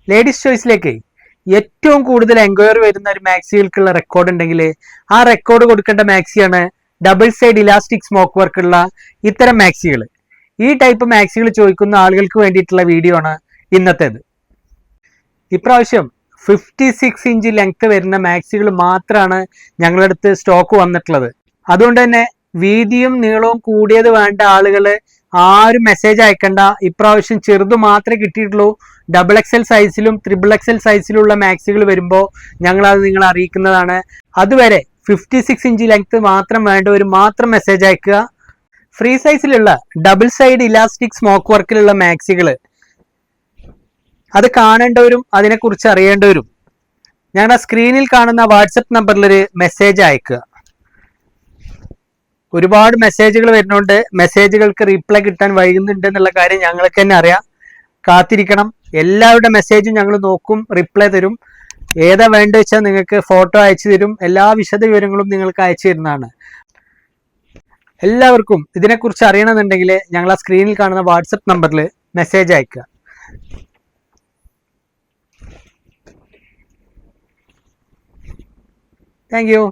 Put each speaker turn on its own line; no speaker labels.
Ladies ചോയ്സിലേക്ക് ഏറ്റവും കൂടുതൽ enquiry വരുന്ന ഒരു മാക്സികൾക്കുള്ള റെക്കോർഡ് ഉണ്ടെങ്കിൽ ആ റെക്കോർഡ് കൊടുക്കേണ്ട മാക്സിയാണ് ഡബിൾ സൈഡ് ഇലാസ്റ്റിക് സ്മോക്ക് വർക്കുള്ള ഇത്തരം മാക്സികൾ. ഈ ടൈപ്പ് മാക്സികൾ ചോദിക്കുന്ന ആളുകൾക്ക് വേണ്ടിയിട്ടുള്ള വീഡിയോ ആണ് ഇന്നത്തേത്. ഇപ്രാവശ്യം 56 ഇഞ്ച് ലെങ്ത് വരുന്ന മാക്സികൾ മാത്രമാണ് ഞങ്ങളുടെ അടുത്ത് സ്റ്റോക്ക് വന്നിട്ടുള്ളത്. അതുകൊണ്ട് തന്നെ വീതിയും നീളവും കൂടിയത് വേണ്ട ആളുകൾ ആരും മെസ്സേജ് അയക്കണ്ട. ഇപ്രാവശ്യം ചെറുത് മാത്രമേ കിട്ടിയിട്ടുള്ളൂ. XXL സൈസിലും XXL സൈസിലുള്ള മാക്സികൾ വരുമ്പോൾ ഞങ്ങളത് നിങ്ങളെ അറിയിക്കുന്നതാണ്. അതുവരെ 56 ഇഞ്ച് ലെങ്ത് മാത്രം വേണ്ടവർ മാത്രം മെസ്സേജ് അയക്കുക. ഫ്രീ സൈസിലുള്ള ഡബിൾ സൈഡ് ഇലാസ്റ്റിക് സ്മോക്ക് വർക്കിലുള്ള മാക്സികൾ അത് കാണേണ്ടവരും അതിനെക്കുറിച്ച് അറിയേണ്ടവരും ഞങ്ങളുടെ സ്ക്രീനിൽ കാണുന്ന വാട്സപ്പ് നമ്പറിലൊരു മെസ്സേജ് അയക്കുക. ഒരുപാട് മെസ്സേജുകൾ വരുന്നുണ്ട്. മെസ്സേജുകൾക്ക് റീപ്ലൈ കിട്ടാൻ വൈകുന്നുണ്ട് എന്നുള്ള കാര്യം ഞങ്ങൾക്ക് തന്നെ അറിയാം. കാത്തിരിക്കണം. എല്ലാവരുടെ മെസ്സേജും ഞങ്ങൾ നോക്കും, റിപ്ലൈ തരും. ഏതാ വേണ്ട വെച്ചാൽ നിങ്ങൾക്ക് ഫോട്ടോ അയച്ചു തരും. എല്ലാ വിശദ വിവരങ്ങളും നിങ്ങൾക്ക് അയച്ചു തരുന്നതാണ്. എല്ലാവർക്കും ഇതിനെക്കുറിച്ച് അറിയണമെന്നുണ്ടെങ്കിൽ ഞങ്ങൾ ആ സ്ക്രീനിൽ കാണുന്ന വാട്സപ്പ് നമ്പറിൽ മെസ്സേജ് അയക്കുക. Thank you.